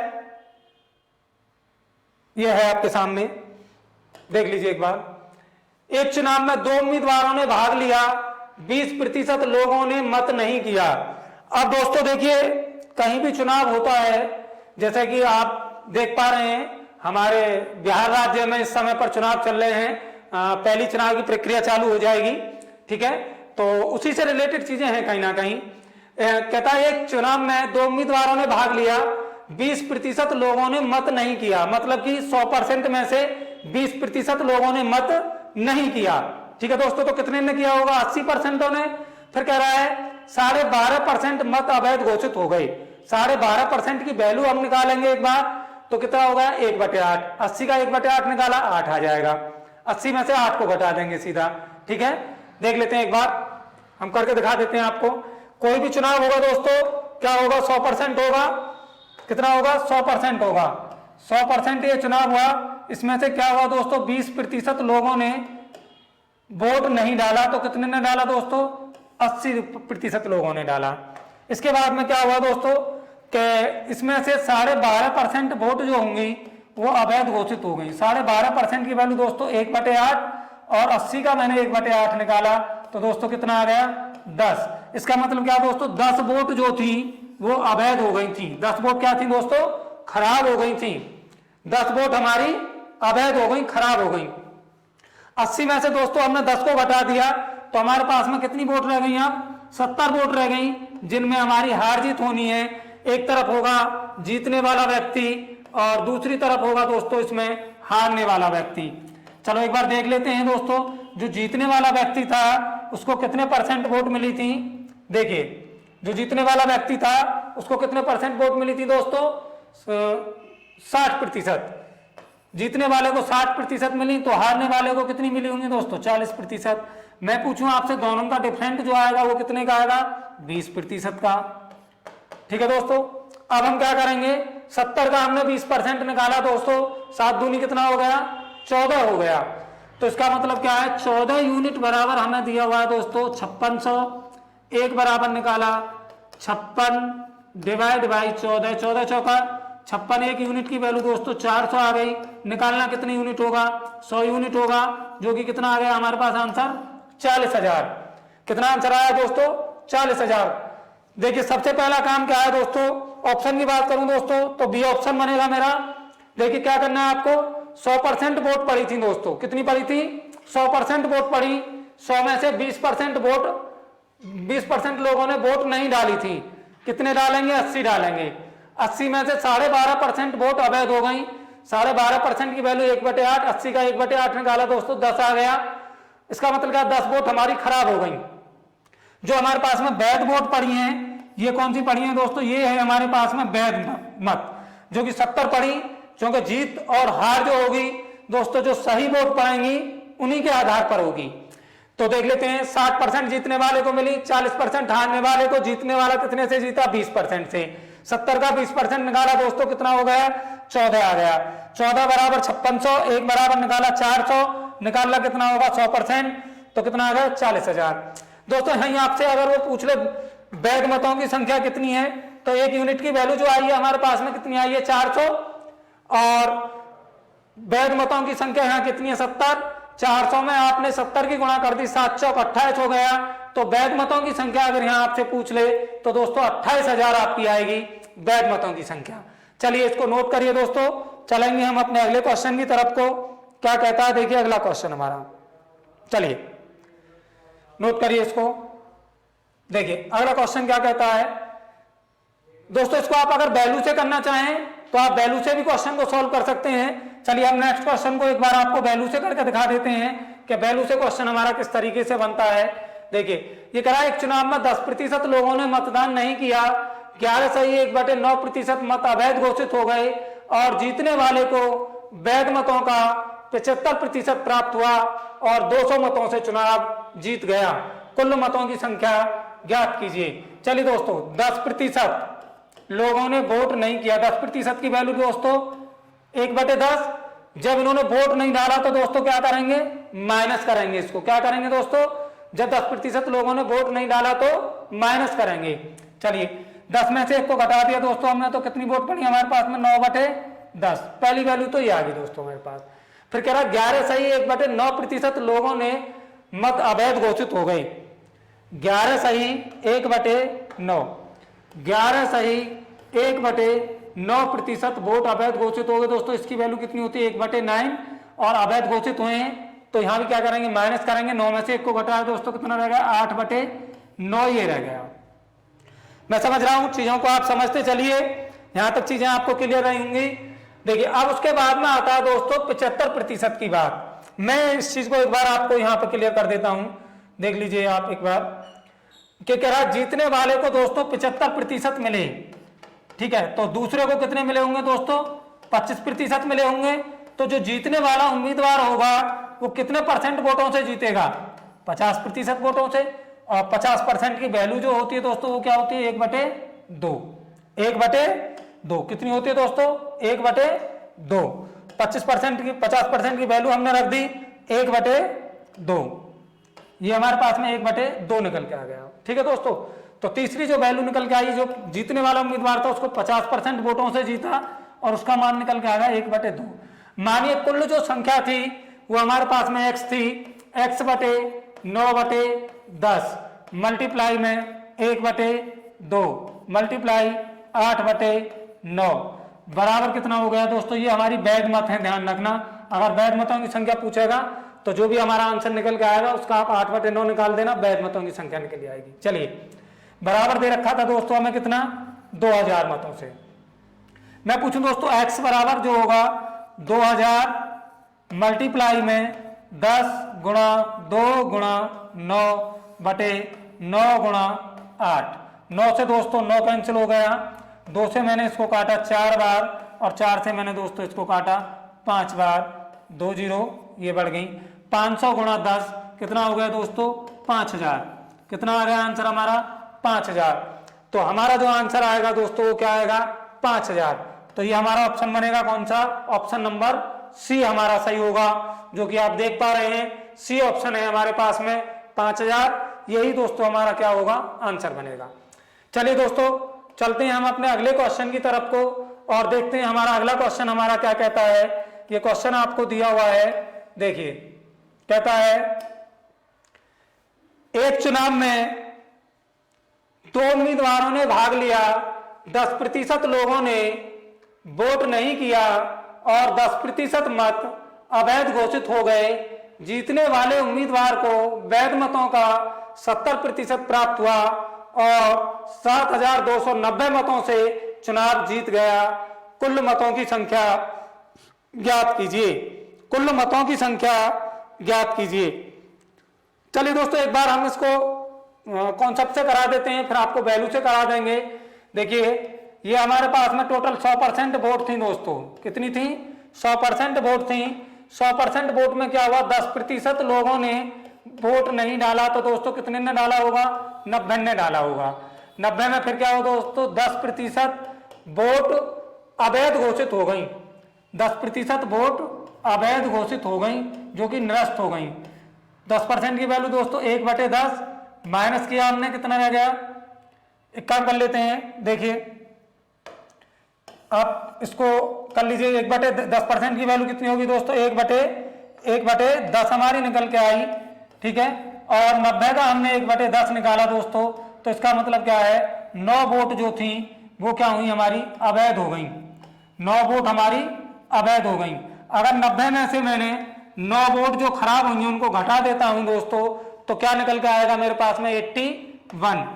ये है आपके सामने, देख लीजिए एक बार। एक चुनाव में 2 उम्मीदवारों ने भाग लिया, 20% लोगों ने मत नहीं किया। अब दोस्तों देखिए, कहीं भी चुनाव होता है, जैसे कि आप देख पा रहे हैं हमारे बिहार राज्य में इस समय पर चुनाव चल रहे हैं, पहली चुनाव की प्रक्रिया चालू हो जाएगी। ठीक है, तो उसी से रिलेटेड चीजें हैं कहीं ना कहीं। कहता है एक चुनाव में 2 उम्मीदवारों ने भाग लिया, 20% लोगों ने मत नहीं किया, मतलब कि 100% में से 20% लोगों ने मत नहीं किया। ठीक है दोस्तों, तो कितने ने किया होगा? 80% ने। फिर कह रहा है 12.5% मत अवैध घोषित हो गए। 12.5% की वैल्यू हम निकालेंगे एक बार, तो कितना होगा? 1/8। 80 का 1/8 निकाला, 8 आ जाएगा। 80 में से 8 को घटा देंगे सीधा। ठीक है, देख लेते हैं एक बार, हम करके दिखा देते हैं आपको। कोई भी चुनाव होगा दोस्तों, क्या होगा? 100% होगा। कितना होगा? 100% होगा। 100% ये चुनाव हुआ, इसमें से क्या हुआ दोस्तों? 20% लोगों ने वोट नहीं डाला, तो कितने ने डाला दोस्तों? 80% लोगों ने डाला। इसके बाद में क्या हुआ दोस्तों कि इसमें से 12.5% वोट जो होंगी वो अवैध घोषित हो गई। 12.5% की वैल्यू दोस्तों 1/8, और 80 का मैंने 1/8 निकाला, तो दोस्तों कितना आ गया? 10। इसका मतलब क्या दोस्तों? 10 वोट जो थी वो अवैध हो गई थी। 10 वोट क्या थी दोस्तों? खराब हो गई थी। 10 वोट हमारी अवैध हो गई, खराब हो गई। 80 में से दोस्तों हमने 10 को घटा दिया, तो हमारे पास में कितनी वोट रह गई? अब 70 वोट रह गई, जिनमें हमारी हार जीत होनी है। एक तरफ होगा जीतने वाला व्यक्ति और दूसरी तरफ होगा दोस्तों इसमें हारने वाला व्यक्ति। चलो एक बार देख लेते हैं दोस्तों, जो जीतने वाला व्यक्ति था उसको कितने % वोट मिली थी? देखिए, जो जीतने वाला व्यक्ति था उसको कितने % वोट मिली थी दोस्तों? 60%। जीतने वाले को 60% मिली, तो हारने वाले को कितनी मिली होंगी दोस्तों? 40%। मैं पूछूं आपसे, दोनों का डिफरेंट जो आएगा वो कितने का आएगा? 20% का। ठीक है दोस्तों, अब हम क्या करेंगे? 70 का हमने 20% निकाला दोस्तों, 7 दूनी कितना हो गया? 14 हो गया। तो इसका मतलब क्या है? 14 यूनिट बराबर हमें दिया हुआ है दोस्तों 5600। एक बराबर निकाला 56 डिवाइड बाई 14, 14 चौका 56। एक यूनिट की वैल्यू दोस्तों 400 आ गई। निकालना कितनी यूनिट होगा? 100 यूनिट होगा, जो कि कितना आ गया हमारे पास आंसर? 40,000। कितना आंसर आया दोस्तों? 40,000। देखिए सबसे पहला काम क्या है दोस्तों? ऑप्शन की बात करूं दोस्तों तो बी ऑप्शन बनेगा मेरा। देखिए क्या करना है आपको? 100% वोट पड़ी थी दोस्तों। कितनी पड़ी थी? 100% वोट पड़ी। 100 में से 20% वोट, 20% लोगों ने वोट नहीं डाली थी। कितने डालेंगे? 80 डालेंगे। 80 में से 12.5% वोट अवैध हो गई। 12.5% की वैल्यू 1/8, 80 का 1/8 निकाला दोस्तों, 10 आ गया। इसका मतलब क्या? 10 वोट हमारी खराब हो गई। जो हमारे पास में वैध वोट पड़ी हैं, ये कौन सी पड़ी हैं दोस्तों? ये है हमारे पास में वैध मत, जो कि 70 पड़ी। क्योंकि जीत और हार जो होगी दोस्तों, जो सही वोट पड़ेंगी उन्हीं के आधार पर होगी। तो देख लेते हैं, 60% जीतने वाले को मिली, 40% हारने वाले को। जीतने वाला कितने से जीता? 20% से। 70 का 20% निकाला दोस्तों, कितना हो गया? 14 आ गया। 14 बराबर 5600, एक बराबर निकाला 400, निकालना कितना होगा? 100%, तो कितना आ गया? 40,000। दोस्तों यहीं आपसे अगर वो पूछ ले वैध मतों की संख्या कितनी है, तो एक यूनिट की वैल्यू जो आई है हमारे पास में कितनी आई है? 400, और वैध मतों की संख्या यहाँ कितनी है? 70। 400 में आपने 70 की गुणा कर दी, 7 चौक 28 हो गया। तो वैध मतों की संख्या अगर यहाँ आपसे पूछ ले तो दोस्तों 28,000 आपकी आएगी वैध मतों की संख्या। चलिए इसको नोट करिए दोस्तों, चलेंगे हम अपने अगले क्वेश्चन की तरफ को। क्या कहता है देखिए अगला क्वेश्चन हमारा, चलिए नोट करिए इसको। देखिए अगला क्वेश्चन क्या कहता है दोस्तों, इसको आप अगर वैल्यू से करना चाहें तो आप वैल्यू से भी क्वेश्चन को सॉल्व कर सकते हैं। चलिए हम नेक्स्ट क्वेश्चन को एक बार आपको वैल्यू से करके दिखा देते हैं कि वैल्यू से क्वेश्चन हमारा किस तरीके से बनता है। देखिए ये कह रहा है एक चुनाव में 10% लोगों ने मतदान नहीं किया, 11 सही 1/9% मत अवैध घोषित हो गए, और जीतने वाले को वैध मतों का 75% प्राप्त हुआ और 200 मतों से चुनाव जीत गया। कुल मतों की संख्या ज्ञात कीजिए। चलिए दोस्तों 10% लोगों ने वोट नहीं किया। 10% की वैल्यू दोस्तों 1/10। जब इन्होंने वोट नहीं डाला तो दोस्तों क्या करेंगे? माइनस करेंगे। इसको क्या करेंगे दोस्तों? जब 10% लोगों ने वोट नहीं डाला तो माइनस करेंगे। चलिए 10 में से 1 को घटा दिया दोस्तों हमने, तो कितनी वोट पड़ी हमारे पास में? 9/10। पहली वैल्यू तो ये आ गई दोस्तों हमारे पास। फिर कह रहा 11 सही 1/9% लोगों ने मत अवैध घोषित हो गए। 11 सही 1/9, 11 सही 1/9% वोट अवैध घोषित हो गए दोस्तों। इसकी वैल्यू कितनी होती है? 1/9, और अवैध घोषित हुए हैं तो यहाँ भी क्या करेंगे, माइनस करेंगे, 9 में से 1 को घटाया दोस्तों कितना रहेगा, 8/9 ये रह गया। मैं समझ रहा हूँ, चीजों को आप समझते चलिए, यहाँ तक चीजें आपको क्लियर रहेंगी। देखिए अब उसके बाद में आता है दोस्तों 75% की बात। मैं इस चीज को एक बार आपको यहाँ पर क्लियर कर देता हूँ, देख लीजिए आप एक बार, क्या कह रहा है, जीतने वाले को दोस्तों 75% मिले, ठीक है, तो दूसरे को कितने मिले होंगे दोस्तों, 25% मिले होंगे। तो जो जीतने वाला उम्मीदवार होगा वो कितने परसेंट वोटों से जीतेगा, 50% वोटों से। और 50% की वैल्यू जो होती है दोस्तों वो क्या होती है, 1/2। 1/2 कितनी होती है दोस्तों, 1/2। 50% की वैल्यू हमने रख दी 1/2, ये हमारे पास में 1/2 निकल के आ गया, ठीक है दोस्तों। तो तीसरी जो वैल्यू निकल के आई, जो जीतने वाला उम्मीदवार था उसको 50% वोटों से जीता और उसका मान निकल के आ गया 1/2। मानिए कुल जो संख्या थी वो हमारे पास में x थी, x/9/10 मल्टीप्लाई में 1/2 मल्टीप्लाई 8/9 बराबर कितना हो गया दोस्तों, ये हमारी वैध मत है, ध्यान रखना। अगर वैध मतों की संख्या पूछेगा तो जो भी हमारा आंसर निकल के आएगा उसका आप 8/9 निकाल देना, वैध मतों की संख्या निकल आएगी। चलिए बराबर दे रखा था दोस्तों हमें कितना, 2000 मतों से। मैं पूछूं दोस्तों x बराबर जो होगा 2000 मल्टीप्लाई में 10 गुणा 2 गुणा 9/9 गुणा 8। 9 से दोस्तों 9 कैंसिल हो गया, 2 से मैंने इसको काटा 4 बार और 4 से मैंने दोस्तों इसको काटा 5 बार, 2 0 ये बढ़ गई। 500 गुणा 10 कितना हो गया दोस्तों, 5000। कितना आ गया आंसर हमारा, 5000। तो हमारा जो आंसर आएगा दोस्तों वो क्या आएगा, 5000। तो ये हमारा ऑप्शन बनेगा कौन सा, ऑप्शन नंबर सी हमारा सही होगा, जो कि आप देख पा रहे हैं सी ऑप्शन है हमारे पास में 5000, यही दोस्तों हमारा क्या होगा, आंसर बनेगा। चलिए दोस्तों चलते हैं हम अपने अगले क्वेश्चन की तरफ को और देखते हैं हमारा अगला क्वेश्चन हमारा क्या कहता है। ये क्वेश्चन आपको दिया हुआ है, देखिए कहता है एक चुनाव में 2 उम्मीदवारों ने भाग लिया, 10% लोगों ने वोट नहीं किया और 10% मत अवैध घोषित हो गए। जीतने वाले उम्मीदवार को वैध मतों का 70% प्राप्त हुआ और 7290 मतों से चुनाव जीत गया। कुल मतों की संख्या ज्ञात कीजिए, कुल मतों की संख्या ज्ञात कीजिए। चलिए दोस्तों एक बार हम इसको कॉन्सेप्ट से करा देते हैं, फिर आपको वैल्यू से करा देंगे। देखिए ये हमारे पास में टोटल 100% वोट थी दोस्तों, कितनी थी, 100% वोट थी। 100% वोट में क्या हुआ, 10% लोगों ने वोट नहीं डाला, तो दोस्तों कितने ने डाला होगा, 90 ने डाला होगा। 90 में फिर क्या हुआ दोस्तों, 10% वोट अवैध घोषित हो गई, 10% वोट अवैध घोषित हो गई जो कि निरस्त हो गई। 10% की वैल्यू दोस्तों 1/10 माइनस किया हमने, कितना रह गया, एक काम कर लेते हैं, देखिए आप इसको कर लीजिए। 1/10% की वैल्यू कितनी होगी दोस्तों, 1/10 हमारी निकल के आई, ठीक है। और 90 का हमने 1/10 निकाला दोस्तों, तो इसका मतलब क्या है, 9 वोट जो थी वो क्या हुई, हमारी अवैध हो गई। 9 वोट हमारी अवैध हो गई। अगर 90 में से मैंने 9 वोट जो खराब हुई उनको घटा देता हूं दोस्तों, तो क्या निकल के आएगा मेरे पास में 81।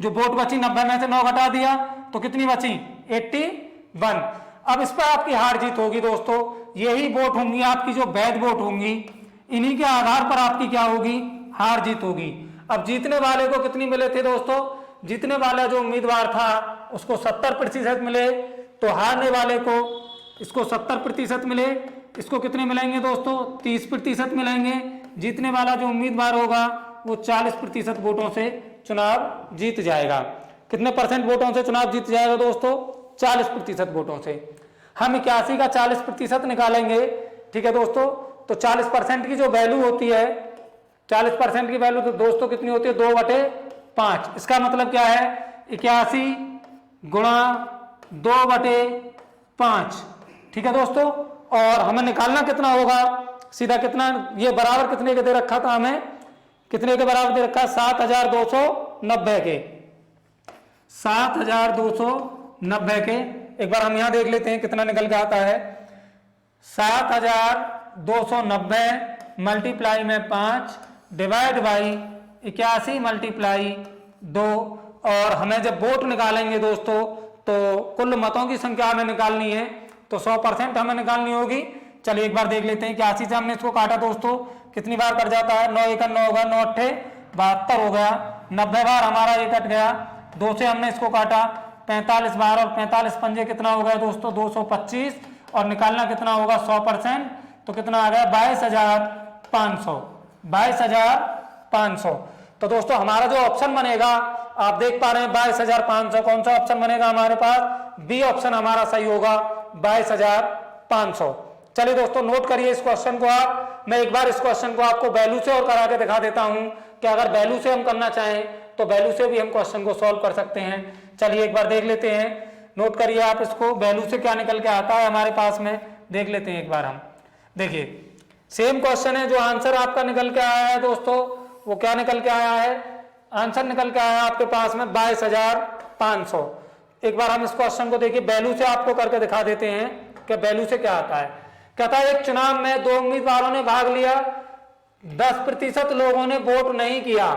जो वोट बची 90 में से 9 घटा दिया तो कितनी बची, 81। अब इस पर आपकी हार जीत होगी दोस्तों, यही वोट होंगी आपकी जो वैध वोट होंगी, इन्हीं के आधार पर आपकी क्या होगी, हार जीत होगी। अब जीतने वाले को कितनी मिले थे दोस्तों, जीतने वाला जो उम्मीदवार था उसको 70% मिले, तो हारने वाले को इसको 70% मिले, इसको कितने मिलेंगे दोस्तों, 30% मिलेंगे। जीतने वाला जो उम्मीदवार होगा वो 40% वोटों से चुनाव जीत जाएगा। कितने परसेंट वोटों से चुनाव जीत जाएगा दोस्तों, 40% वोटों से। हम 81 का 40% निकालेंगे, ठीक है दोस्तों। तो 40% की जो वैल्यू होती है, 40% की वैल्यू तो दोस्तों कितनी होती है, 2/5। इसका मतलब क्या है, 81 गुणा 2/5, ठीक है दोस्तों। और हमें निकालना कितना होगा, सीधा कितना, ये बराबर कितने के दे रखा था हमें, कितने के बराबर दे रखा, 7290 के, 7290 के। एक बार हम यहां देख लेते हैं कितना निकल के आता है, 7290 मल्टीप्लाई में 5 डिवाइड बाई 81 मल्टीप्लाई 2। और हमें जब वोट निकालेंगे दोस्तों तो कुल मतों की संख्या हमें निकालनी है, तो 100% हमें निकालनी होगी। चलिए एक बार देख लेते हैं। 81 से हमने इसको काटा दोस्तों, कितनी बार कट जाता है, 9 1 9 होगा, 9 8 72 हो गया, 90 बार हमारा ये कट गया। 2 से हमने इसको काटा 45 बार, और 45 पंजे कितना हो गया दोस्तों 225, और निकालना कितना होगा 100%, तो कितना आ गया 22,500। 22,500। तो दोस्तों हमारा जो ऑप्शन बनेगा आप देख पा रहे हैं 22,500, कौन सा ऑप्शन बनेगा हमारे पास, बी ऑप्शन हमारा सही होगा 22,500। चलिए दोस्तों नोट करिए इस क्वेश्चन को आप। मैं एक बार इस क्वेश्चन को आपको वैल्यू से और करा के दिखा देता हूं कि अगर वैल्यू से हम करना चाहें तो वैल्यू से भी हम क्वेश्चन को सॉल्व कर सकते हैं। चलिए एक बार देख लेते हैं, नोट करिए आप इसको, वैल्यू से क्या निकल के आता है हमारे पास में, देख लेते हैं एक बार हम। देखिए सेम क्वेश्चन है, जो आंसर आपका निकल के आया है दोस्तों वो क्या निकल के आया है, आंसर निकल के आया है आपके पास में 22,500। एक बार हम इस क्वेश्चन को देखिए वैल्यू से आपको करके दिखा देते हैं कि वैल्यू से क्या आता है। कहता है एक चुनाव में 2 उम्मीदवारों ने भाग लिया, 10% लोगों ने वोट नहीं किया।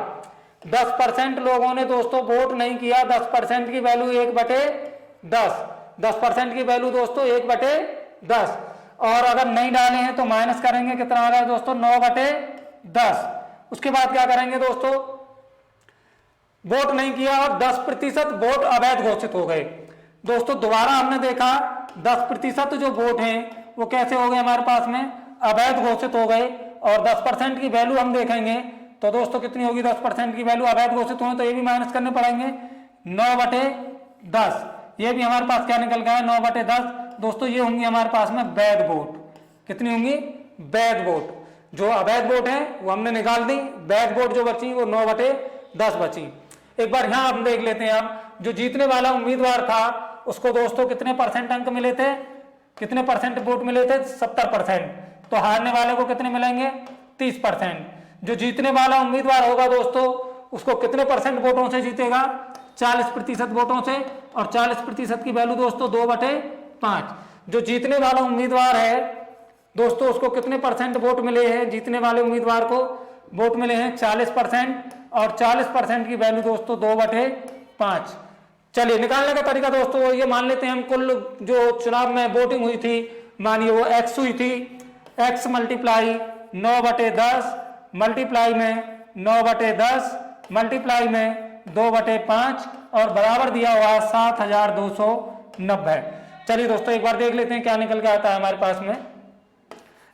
10% लोगों ने दोस्तों वोट नहीं किया। 10% की वैल्यू 1/10। 10% की वैल्यू दोस्तों 1/10। और अगर नहीं डाले हैं तो माइनस करेंगे, कितना आ रहा है दोस्तों 9/10। उसके बाद क्या करेंगे दोस्तों, वोट नहीं किया और 10% वोट अवैध घोषित हो गए। दोस्तों दोबारा हमने देखा 10% जो वोट हैं वो कैसे हो गए हमारे पास में, अवैध घोषित हो गए। और 10% की वैल्यू हम देखेंगे तो दोस्तों कितनी होगी, 10% की वैल्यू अवैध घोषित हुए तो ये भी माइनस करने पड़ेंगे, 9/10। ये भी हमारे पास क्या निकल गया है 9/10। दोस्तों ये होंगी हमारे पास में वैध वोट। कितनी होंगी, वैध वोट। जो अवैध वोट है वो हमने निकाल दी, वैध वोट जो बची वो 9/10 बची। एक बार यहाँ हम देख लेते हैं। अब जो जीतने वाला उम्मीदवार था उसको दोस्तों कितने % अंक मिले थे, कितने % वोट मिले थे, 70%। तो हारने वाले को कितने मिलेंगे, 30%। जो जीतने वाला उम्मीदवार होगा दोस्तों उसको कितने % वोटों से जीतेगा, 40% वोटों से। और 40% की वैल्यू दोस्तों 2/5। जो जीतने वाला उम्मीदवार है दोस्तों उसको कितने % वोट मिले हैं, जीतने वाले उम्मीदवार को वोट मिले हैं 40%। और 40% की वैल्यू दोस्तों 2/5। चलिए निकालने का तरीका दोस्तों ये मान लेते हैं हम, कुल जो चुनाव में वोटिंग हुई थी मानिए वो x हुई थी, x मल्टीप्लाई 9/10 मल्टीप्लाई में 9/10 मल्टीप्लाई में 2/5 और बराबर दिया हुआ 7,290। चलिए दोस्तों एक बार देख लेते हैं क्या निकल के आता है हमारे पास में।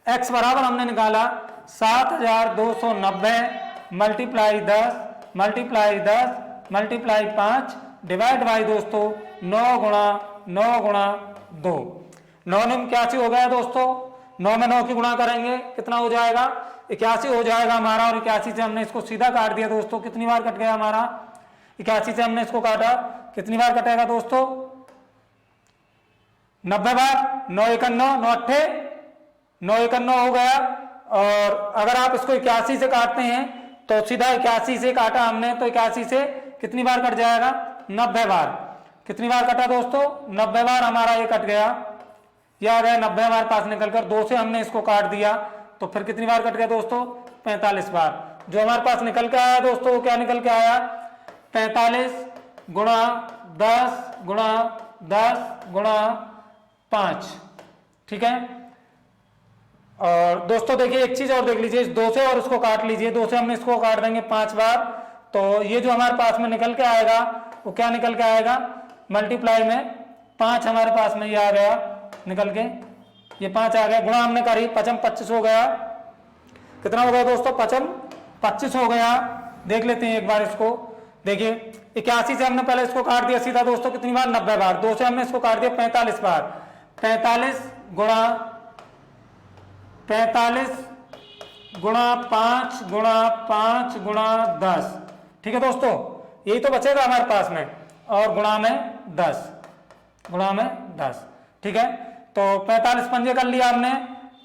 x बराबर हमने निकाला 7,290 multiply 10 multiply 10 multiply 5 divide by दोस्तों 9 गुणा 9 गुणा 2। 9 में 81 हो गया दोस्तों, 9 में 9 की गुणा करेंगे कितना हो जाएगा, 81 हो जाएगा हमारा। और 81 से हमने इसको सीधा काट दिया दोस्तों, कितनी बार कट गया हमारा, 81 से हमने इसको काटा, कितनी बार कटेगा दोस्तों 90 बार। 9 1 9 9 8 9 1 9 हो गया। और अगर आप इसको 81 से काटते हैं तो सीधा 81 से काटा हमने तो 81 से कितनी बार कट जाएगा, 90 बार। कितनी बार कटा दोस्तों, 90 बार हमारा ये कट गया, ये आ गया 90 हमारे पास निकलकर। 2 से हमने इसको काट दिया तो फिर कितनी बार कट गया दोस्तों, 45 बार। जो हमारे पास निकल के आया दोस्तों वो क्या निकल के आया, 45 गुणा 10 गुणा 10 गुणा 5। ठीक है। और दोस्तों देखिए एक चीज और देख लीजिए, इस 2 से और इसको काट लीजिए, 2 से हमने इसको काट देंगे 5 बार। तो ये जो हमारे पास में निकल के आएगा वो क्या निकल के आएगा, मल्टीप्लाई में 5 हमारे पास में ये आ गया निकल के, ये 5 आ गया। गुणा हमने करी 5 25 हो गया, कितना हो गया दोस्तों 5 25 हो गया। देख लेते हैं एक बार इसको, देखिए 81 से हमने पहले इसको काट दिया सीधा दोस्तों, कितनी बार 90 बार। 2 से हमने इसको काट दिया 45 बार। 45 गुणा 5 गुणा 5 गुणा 10। ठीक है दोस्तों, यही तो बचेगा हमारे पास में। और गुणा में 10 गुणा में 10। ठीक है, तो 45 पंजे कर लिया हमने,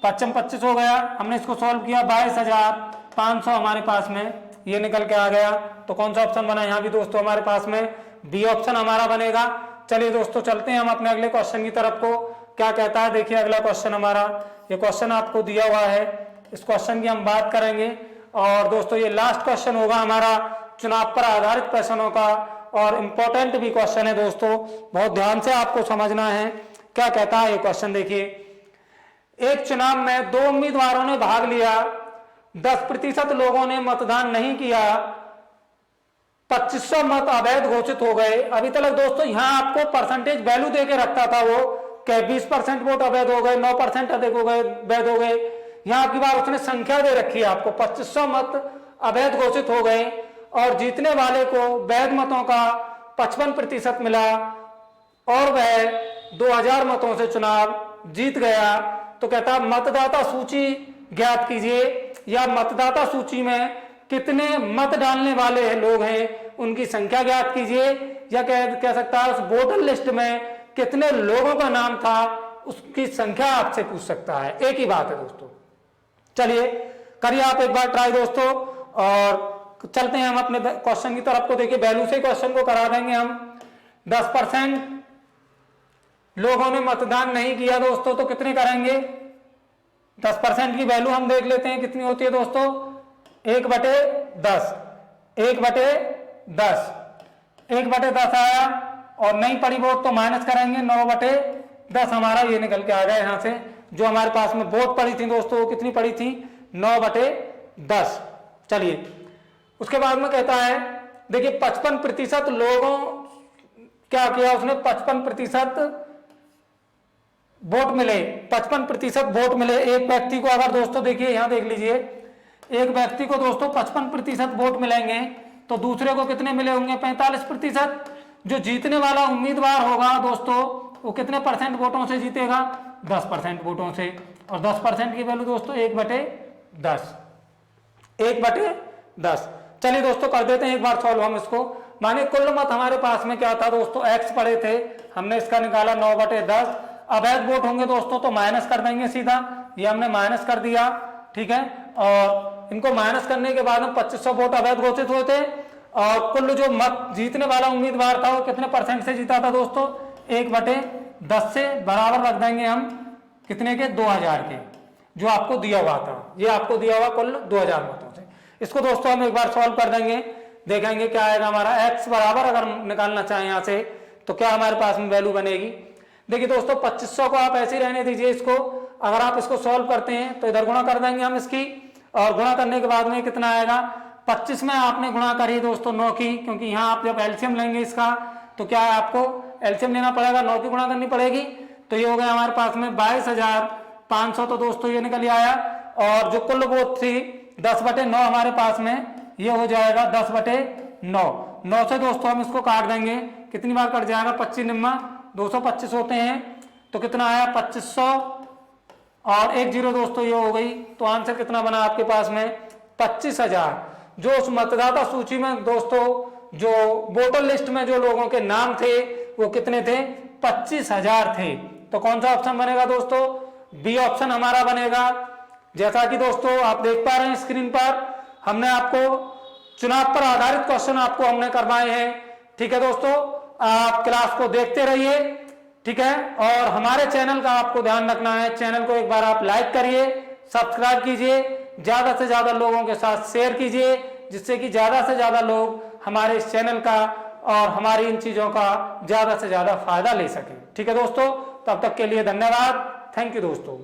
5 25 हो गया। हमने इसको सॉल्व किया, 22,500 हमारे पास में ये निकल के आ गया। तो कौन सा ऑप्शन बना यहाँ भी दोस्तों हमारे पास में, बी ऑप्शन हमारा बनेगा। चलिए दोस्तों चलते हैं हम अपने अगले क्वेश्चन की तरफ को, क्या कहता है देखिए अगला क्वेश्चन हमारा। ये क्वेश्चन आपको दिया हुआ है, इस क्वेश्चन की हम बात करेंगे। और दोस्तों ये लास्ट क्वेश्चन होगा हमारा चुनाव पर आधारित प्रश्नों का, और इम्पोर्टेंट भी क्वेश्चन है दोस्तों, बहुत ध्यान से आपको समझना है। क्या कहता है ये क्वेश्चन, देखिए, एक चुनाव में 2 उम्मीदवारों ने भाग लिया, 10% लोगों ने मतदान नहीं किया, 2500 मत अवैध घोषित हो गए। अभी तक दोस्तों यहाँ आपको परसेंटेज वैल्यू देके रखता था वो, कि 20% वोट अवैध हो गए, 9% अधिक हो गए, वैध हो गए। यहाँ की बार उसने संख्या दे रखी है आपको, 2500 मत अवैध घोषित हो गए और जीतने वाले को वैध मतों का 55% मिला और वह 2000 मतों से चुनाव जीत गया। तो कहता मतदाता सूची ज्ञात कीजिए, या मतदाता सूची में कितने मत डालने वाले लोग हैं उनकी संख्या ज्ञात कीजिए, या कह सकता है उस वोटर लिस्ट में कितने लोगों का नाम था उसकी संख्या आपसे पूछ सकता है। एक ही बात है दोस्तों। चलिए करिए आप एक बार ट्राई दोस्तों, और चलते हैं हम अपने क्वेश्चन की तरफ। तो देखिए वैल्यू से क्वेश्चन को करा देंगे हम। 10% लोगों ने मतदान नहीं किया दोस्तों, तो कितने करेंगे? 10% की वैल्यू हम देख लेते हैं कितनी होती है दोस्तों, 1/10, 1/10, 1/10 आया, और नहीं पड़ी वोट तो माइनस करेंगे, 9/10 हमारा ये निकल के आ गया यहाँ से। जो हमारे पास में वोट पड़ी थी दोस्तों, वो कितनी पड़ी थी? 9/10। चलिए उसके बाद में कहता है, देखिए 55% लोगों क्या किया उसने, 55% वोट मिले, 55% वोट मिले एक व्यक्ति को। अगर दोस्तों देखिए यहाँ देख लीजिए, एक व्यक्ति को दोस्तों 55% वोट मिलेंगे, तो दूसरे को कितने मिले होंगे? 45%। जो जीतने वाला उम्मीदवार होगा दोस्तों वो कितने परसेंट वोटों से जीतेगा? 10% वोटों से। और 10% की वैल्यू दोस्तों 1/10, 1/10। चलिए दोस्तों कर देते हैं एक बार सॉल्व हम इसको। माने कुल मत हमारे पास में क्या था दोस्तों, x पड़े थे, हमने इसका निकाला 9/10। अवैध वोट होंगे दोस्तों तो माइनस कर देंगे सीधा, ये हमने माइनस कर दिया, ठीक है। और इनको माइनस करने के बाद में 2500 वोट अवैध घोषित हुए थे, और कुल जो मत जीतने वाला उम्मीदवार था वो कितने परसेंट से जीता था दोस्तों? 1/10 से बराबर रख देंगे हम कितने के? 2000 के, जो आपको दिया हुआ था। ये आपको दिया हुआ कुल 2000 मतों से। इसको दोस्तों हम एक बार सॉल्व कर देंगे, देखेंगे क्या आएगा हमारा। x बराबर अगर निकालना चाहें यहाँ से तो क्या हमारे पास में वैल्यू बनेगी? देखिए दोस्तों 2500 को आप ऐसे ही रहने दीजिए इसको। अगर आप इसको सॉल्व करते हैं तो इधर गुणा कर देंगे हम इसकी, और गुणा करने के बाद में कितना आएगा? 25 में आपने गुणा करिए दोस्तों 9 की, क्योंकि यहाँ आप जब एलसीएम लेंगे इसका तो क्या है, आपको एलसीएम लेना पड़ेगा, 9 की गुणा करनी पड़ेगी। तो ये हो गया हमारे पास में 22,500। तो दोस्तों ये निकल आया। और जो कुल वोट थी 10/9 हमारे पास में, ये हो जाएगा 10/9। 9 से दोस्तों हम इसको काट देंगे, कितनी बार कट जाएगा? 25 निम्मा 225 होते हैं, तो कितना आया? 2500 और 1 0 दोस्तों ये हो गई। तो आंसर कितना बना आपके पास में? 25,000। जो उस मतदाता सूची में दोस्तों, जो वोटर लिस्ट में जो लोगों के नाम थे वो कितने थे? 25,000 थे। तो कौन सा ऑप्शन बनेगा दोस्तों? बी ऑप्शन हमारा बनेगा। जैसा कि दोस्तों आप देख पा रहे हैं स्क्रीन पर, हमने आपको चुनाव पर आधारित क्वेश्चन आपको हमने करवाए हैं, ठीक है दोस्तों। आप क्लास को देखते रहिए, ठीक है। और हमारे चैनल का आपको ध्यान रखना है, चैनल को एक बार आप लाइक करिए, सब्सक्राइब कीजिए, ज्यादा से ज्यादा लोगों के साथ शेयर कीजिए, जिससे कि ज्यादा से ज्यादा लोग हमारे इस चैनल का और हमारी इन चीजों का ज्यादा से ज्यादा फायदा ले सकें, ठीक है दोस्तों। तब तक के लिए धन्यवाद, थैंक यू दोस्तों।